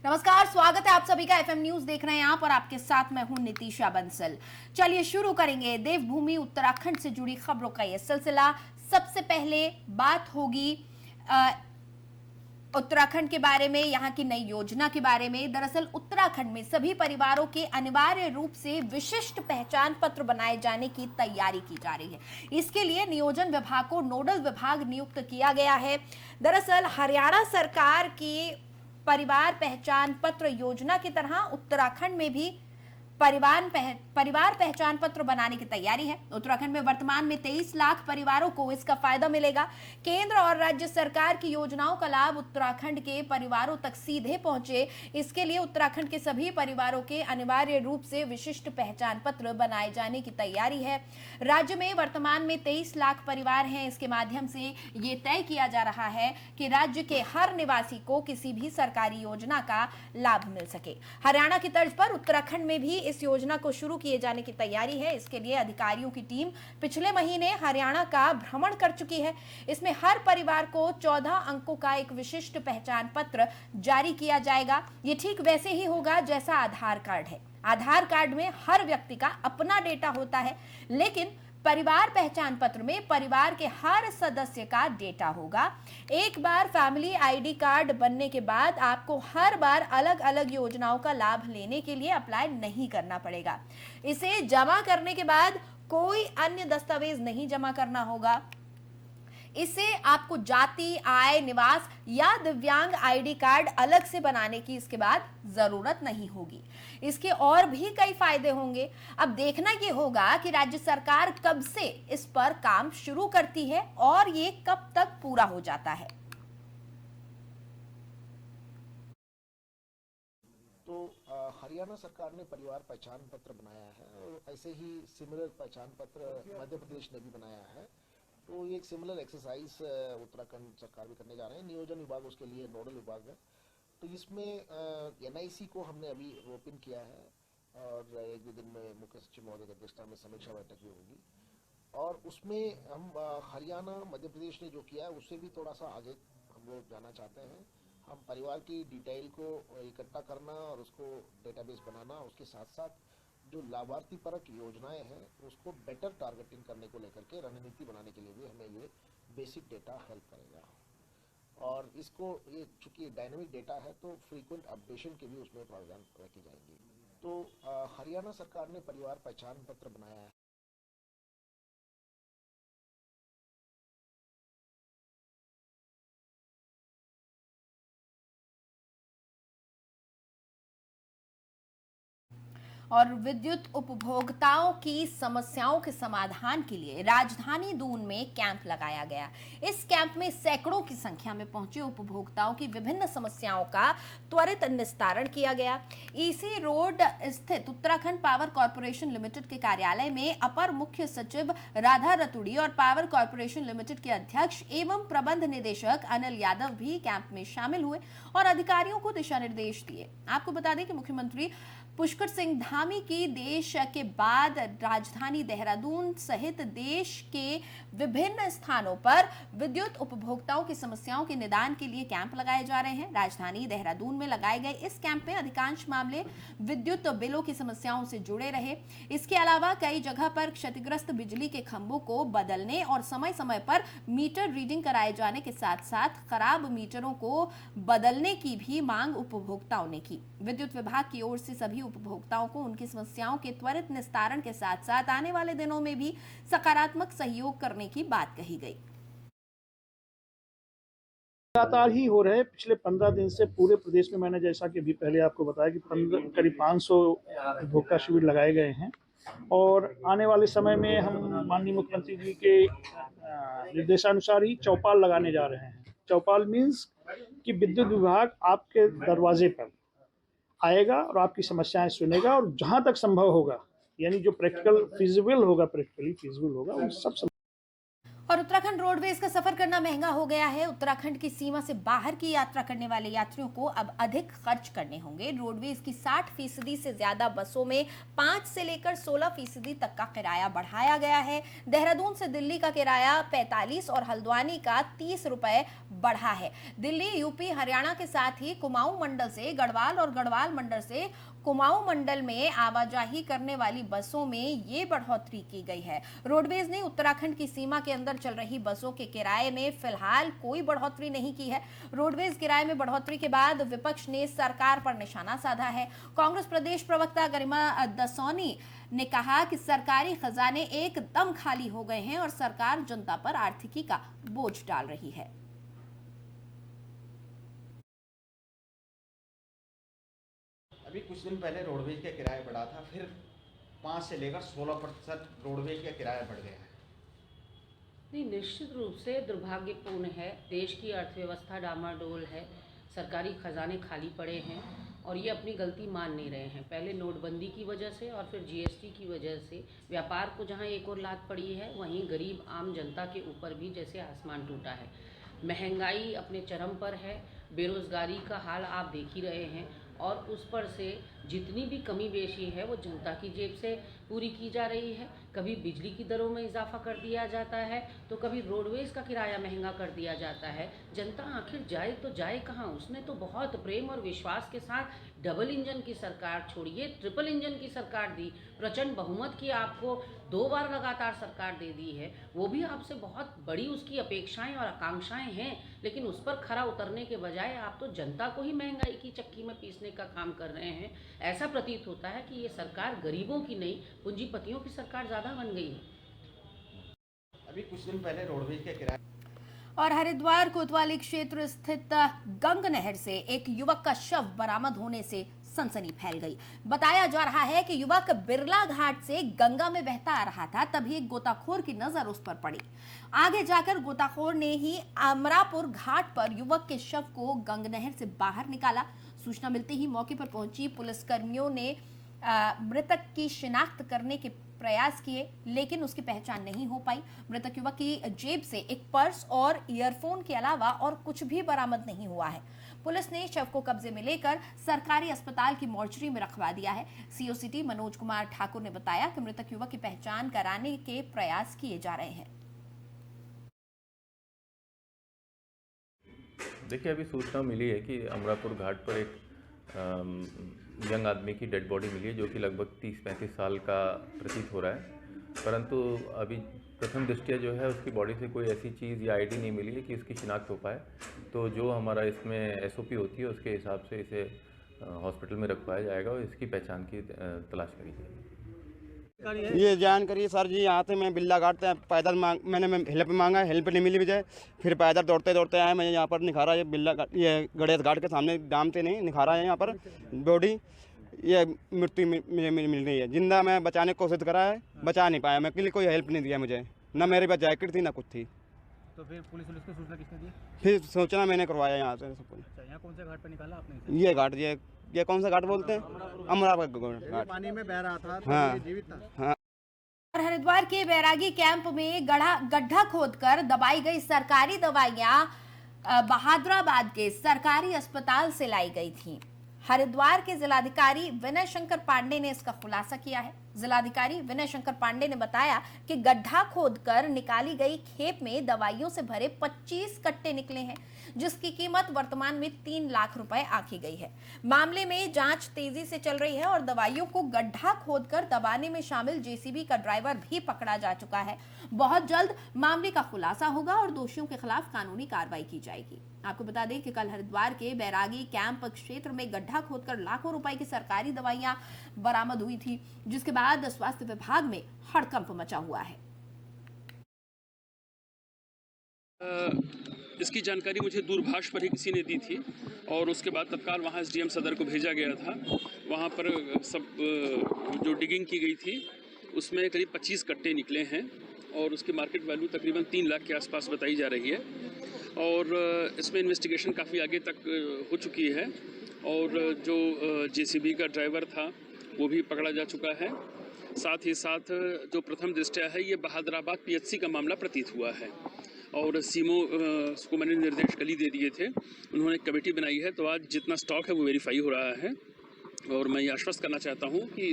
नमस्कार, स्वागत है आप सभी का। एफएम न्यूज देख रहे हैं आप और आपके साथ मैं हूं नितीशा बंसल। चलिए शुरू करेंगे देवभूमि उत्तराखंड से जुड़ी खबरों का यह सिलसिला। सबसे पहले बात होगी उत्तराखंड के बारे में, यहाँ की नई योजना के बारे में। दरअसल उत्तराखंड में सभी परिवारों के अनिवार्य रूप से विशिष्ट पहचान पत्र बनाए जाने की तैयारी की जा रही है। इसके लिए नियोजन विभाग को नोडल विभाग नियुक्त किया गया है। दरअसल हरियाणा सरकार की परिवार पहचान पत्र योजना की तरह उत्तराखंड में भी परिवार पहचान पत्र बनाने की तैयारी है। उत्तराखंड में वर्तमान में 23 लाख परिवारों को इसका फायदा मिलेगा। केंद्र और राज्य सरकार की योजनाओं का लाभ उत्तराखंड के परिवारों तक सीधे पहुंचे, इसके लिए उत्तराखंड के सभी परिवारों के अनिवार्य रूप से विशिष्ट पहचान पत्र बनाए जाने की तैयारी है। राज्य में वर्तमान में 23 लाख परिवार हैं। इसके माध्यम से ये तय किया जा रहा है कि राज्य के हर निवासी को किसी भी सरकारी योजना का लाभ मिल सके। हरियाणा की तर्ज पर उत्तराखंड में भी इस योजना को शुरू किए जाने की तैयारी है। इसके लिए अधिकारियों की टीम पिछले महीने हरियाणा का भ्रमण कर चुकी है। इसमें हर परिवार को 14 अंकों का एक विशिष्ट पहचान पत्र जारी किया जाएगा। ये ठीक वैसे ही होगा जैसा आधार कार्ड है। आधार कार्ड में हर व्यक्ति का अपना डेटा होता है, लेकिन परिवार पहचान पत्र में परिवार के हर सदस्य का डेटा होगा। एक बार फैमिली आईडी कार्ड बनने के बाद आपको हर बार अलग अलग योजनाओं का लाभ लेने के लिए अप्लाई नहीं करना पड़ेगा। इसे जमा करने के बाद कोई अन्य दस्तावेज नहीं जमा करना होगा। इससे आपको जाति, आय, निवास या दिव्यांग आईडी कार्ड अलग से बनाने की इसके बाद जरूरत नहीं होगी। इसके और भी कई फायदे होंगे। अब देखना ये होगा कि राज्य सरकार कब से इस पर काम शुरू करती है और ये कब तक पूरा हो जाता है। तो हरियाणा सरकार ने परिवार पहचान पत्र बनाया है और ऐसे ही सिमिलर पहचान पत्र मध्य प्रदेश ने भी बनाया है। तो ये एक सिमिलर एक्सरसाइज उत्तराखंड सरकार भी करने जा रहे हैं। नियोजन विभाग उसके लिए नोडल विभाग है। तो इसमें एनआईसी को हमने अभी रोपिन किया है और एक दो दिन में मुख्य सचिव महोदय की अध्यक्षता में समीक्षा बैठक भी होगी और उसमें हम हरियाणा मध्य प्रदेश ने जो किया है उससे भी थोड़ा सा आगे हम लोग जाना चाहते हैं। हम परिवार की डिटेल को इकट्ठा करना और उसको डेटाबेस बनाना, उसके साथ साथ जो लाभार्थी परक योजनाएं हैं उसको बेटर टारगेटिंग करने को लेकर के रणनीति बनाने के लिए भी हमें ये बेसिक डेटा हेल्प करेगा। और इसको ये चूंकि डायनेमिक डेटा है तो फ्रीक्वेंट अपडेशन के भी उसमें प्रावधान रखे जाएंगे। तो हरियाणा सरकार ने परिवार पहचान पत्र बनाया है। और विद्युत उपभोक्ताओं की समस्याओं के समाधान के लिए राजधानी दून में कैंप लगाया गया। इस कैंप में सैकड़ों की संख्या में पहुंचे उपभोक्ताओं की विभिन्न समस्याओं का त्वरित निस्तारण किया गया। ईसी रोड स्थित उत्तराखंड पावर कॉर्पोरेशन लिमिटेड के कार्यालय में अपर मुख्य सचिव राधा रतुड़ी और पावर कॉर्पोरेशन लिमिटेड के अध्यक्ष एवं प्रबंध निदेशक अनिल यादव भी कैंप में शामिल हुए और अधिकारियों को दिशा निर्देश दिए। आपको बता दें कि मुख्यमंत्री पुष्कर सिंह धामी की देश के बाद राजधानी देहरादून सहित देश के विभिन्न स्थानों पर विद्युत उपभोक्ताओं की समस्याओं के निदान के लिए कैंप लगाए जा रहे हैं। राजधानी देहरादून में लगाए गए इस कैंप में अधिकांश मामले विद्युत बिलों की समस्याओं से जुड़े रहे। इसके अलावा कई जगह पर क्षतिग्रस्त बिजली के खंभों को बदलने और समय समय पर मीटर रीडिंग कराए जाने के साथ साथ खराब मीटरों को बदलने की भी मांग उपभोक्ताओं ने की। विद्युत विभाग की ओर से सभी उपभोक्ताओं को उनकी समस्याओं के त्वरित निस्तारण के साथ साथ आने वाले दिनों में भी सकारात्मक सहयोग करने की बात कही गई। लगातार ही हो रहे पिछले 15 दिन से पूरे प्रदेश में। मैंने जैसा कि अभी पहले आपको बताया कि करीब 500 उपभोक्ता शिविर लगाए गए हैं और आने वाले समय में हम माननीय मुख्यमंत्री जी के निर्देशानुसार ही चौपाल लगाने जा रहे हैं। चौपाल मीन्स कि विद्युत विभाग आपके दरवाजे पर आएगा और आपकी समस्याएं सुनेगा और जहां तक संभव होगा, यानी जो प्रैक्टिकली फीजिबल होगा उन सब और उत्तराखंड रोडवेज का सफर करना महंगा हो गया है। उत्तराखंड की सीमा से बाहर की यात्रा करने वाले यात्रियों को अब अधिक खर्च करने होंगे। रोडवेज की 60% से ज्यादा बसों में 5 से लेकर 16% तक का किराया बढ़ाया गया है। देहरादून से दिल्ली का किराया 45 और हल्द्वानी का 30 रुपए बढ़ा है। दिल्ली, यूपी, हरियाणा के साथ ही कुमाऊं मंडल से गढ़वाल और गढ़वाल मंडल से कुमाऊं मंडल में आवाजाही करने वाली बसों में ये बढ़ोतरी की गई है। रोडवेज ने उत्तराखंड की सीमा के अंदर चल रही बसों के किराए में फिलहाल कोई बढ़ोतरी नहीं की है। रोडवेज किराए में बढ़ोतरी के बाद विपक्ष ने सरकार पर निशाना साधा है। कांग्रेस प्रदेश प्रवक्ता गरिमा दसौनी ने कहा कि सरकारी खजाने एकदम खाली हो गए हैं और सरकार जनता पर आर्थिकी का बोझ डाल रही है। अभी कुछ दिन पहले रोडवेज का किराया बढ़ा था, फिर 5 से लेकर 16% रोडवेज का किराया बढ़ गया है। नहीं, निश्चित रूप से दुर्भाग्यपूर्ण है। देश की अर्थव्यवस्था डामाडोल है, सरकारी खजाने खाली पड़े हैं और ये अपनी गलती मान नहीं रहे हैं। पहले नोटबंदी की वजह से और फिर जीएसटी की वजह से व्यापार को जहां एक और लात पड़ी है, वहीं गरीब आम जनता के ऊपर भी जैसे आसमान टूटा है। महंगाई अपने चरम पर है, बेरोज़गारी का हाल आप देख ही रहे हैं और उस पर से जितनी भी कमी बेशी है वो जनता की जेब से पूरी की जा रही है। कभी बिजली की दरों में इजाफा कर दिया जाता है तो कभी रोडवेज का किराया महंगा कर दिया जाता है। जनता आखिर जाए तो जाए कहाँ? उसने तो बहुत प्रेम और विश्वास के साथ डबल इंजन की सरकार छोड़िए, ट्रिपल इंजन की सरकार दी, प्रचंड बहुमत की आपको 2 बार लगातार सरकार दे दी है। वो भी आपसे बहुत बड़ी उसकी अपेक्षाएं और आकांक्षाएं हैं, लेकिन उस पर खरा उतरने के बजाय आप तो जनता को ही महंगाई की चक्की में पीसने का काम कर रहे हैं। ऐसा प्रतीत होता है कि ये सरकार गरीबों की नहीं, पूंजीपतियों की सरकार ज़्यादा बन गई है। अभी कुछ दिन पहले रोडवेज का किराया और हरिद्वार कोतवाली क्षेत्र स्थित गंग नहर से एक युवक का शव बरामद होने से सनसनी फैल गई। बताया जा रहा है कि युवक बिरला घाट से गंगा में बहता आ रहा था, तभी एक गोताखोर की नजर उस पर पड़ी। आगे जाकर गोताखोर ने ही अमरापुर घाट पर युवक के शव को गंग नहर से बाहर निकाला। सूचना मिलते ही मौके पर पहुंची पुलिसकर्मियों ने मृतक की शिनाख्त करने के प्रयास किए, लेकिन उसकी पहचान नहीं हो पाई। मृतक युवक की जेब से एक पर्स और ईयरफोन के अलावा और कुछ भी बरामद नहीं हुआ है। पुलिस ने शव को कब्जे में लेकर सरकारी अस्पताल की मोर्चरी में रखवा दिया है। सीओ सिटी मनोज कुमार ठाकुर ने बताया कि मृतक युवक की पहचान कराने के प्रयास किए जा रहे हैं। देखिए, अभी सूचना मिली है कि अमरापुर घाट पर एक यंग आदमी की डेड बॉडी मिली है, जो कि लगभग 30-35 साल का प्रतीत हो रहा है। परंतु अभी प्रथम दृष्टया जो है उसकी बॉडी से कोई ऐसी चीज़ या आईडी नहीं मिली है कि उसकी शिनाख्त हो पाए। तो जो हमारा इसमें एसओपी होती है उसके हिसाब से इसे हॉस्पिटल में रखवाया जाएगा और इसकी पहचान की तलाश करी जाएगी। ये जानकारी सर जी, यहाँ से मैं बिल्ला घाट से पैदल मैंने हेल्प मांगा, हेल्प नहीं मिली मुझे। फिर पैदल दौड़ते दौड़ते आया, मैं यहाँ पर निखारा, ये बिल्ला ये गणेश घाट के सामने डाम से नहीं निखारा है यहाँ पर बॉडी। ये मृत्यु मुझे मिल रही है। जिंदा मैं बचाने की कोशिश करा है, बचा नहीं पाया मैं, क्योंकि कोई हेल्प नहीं दिया मुझे, ना मेरे पास जैकेट थी ना कुछ थी। तो फिर पुलिस को सूचना किसने दी? फिर सूचना मैंने करवाया यहाँ से। अच्छा, यहाँ कौन से घाट पर निकाला आपने? ये घाट, ये कौन सा घाट बोलते हैं? अमरापुर घाट। पानी में बह रहा था तो हाँ, ये जीवित था। हाँ। और हरिद्वार के बैरागी कैंप में गड्ढा खोदकर दबाई गई सरकारी दवाइयां बहादुराबाद के सरकारी अस्पताल से लाई गई थी। हरिद्वार के जिलाधिकारी विनय शंकर पांडे ने इसका खुलासा किया है। जिलाधिकारी विनय शंकर पांडे ने बताया कि गड्ढा खोदकर निकाली गई खेप में दवाइयों से भरे 25 कट्टे निकले हैं, जिसकी कीमत वर्तमान में 3 लाख रुपए आंकी गई है। मामले में जांच तेजी से चल रही है और दवाइयों को गड्ढा खोदकर दबाने में शामिल जेसीबी का ड्राइवर भी पकड़ा जा चुका है। बहुत जल्द मामले का खुलासा होगा और दोषियों के खिलाफ कानूनी कार्रवाई की जाएगी। आपको बता दें कि कल हरिद्वार के बैरागी कैंप क्षेत्र में गड्ढा खोदकर लाखों रुपए की सरकारी दवाइयां बरामद हुई थी, जिसके बाद स्वास्थ्य विभाग में हड़कंप मचा हुआ है। इसकी जानकारी मुझे दूरभाष पर ही किसी ने दी थी और उसके बाद तत्काल वहाँ एसडीएम सदर को भेजा गया था। वहाँ पर सब जो डिगिंग की गई थी उसमें करीब 25 कट्टे निकले हैं और उसकी मार्केट वैल्यू तकरीबन 3 लाख के आसपास बताई जा रही है। और इसमें इन्वेस्टिगेशन काफ़ी आगे तक हो चुकी है और जो जेसीबी का ड्राइवर था वो भी पकड़ा जा चुका है साथ ही साथ जो प्रथम दृष्टया है ये बहादुराबाद पीएचसी का मामला प्रतीत हुआ है और सीमो को मैंने निर्देश कल ही दे दिए थे। उन्होंने एक कमेटी बनाई है, तो आज जितना स्टॉक है वो वेरीफाई हो रहा है और मैं ये आश्वस्त करना चाहता हूँ कि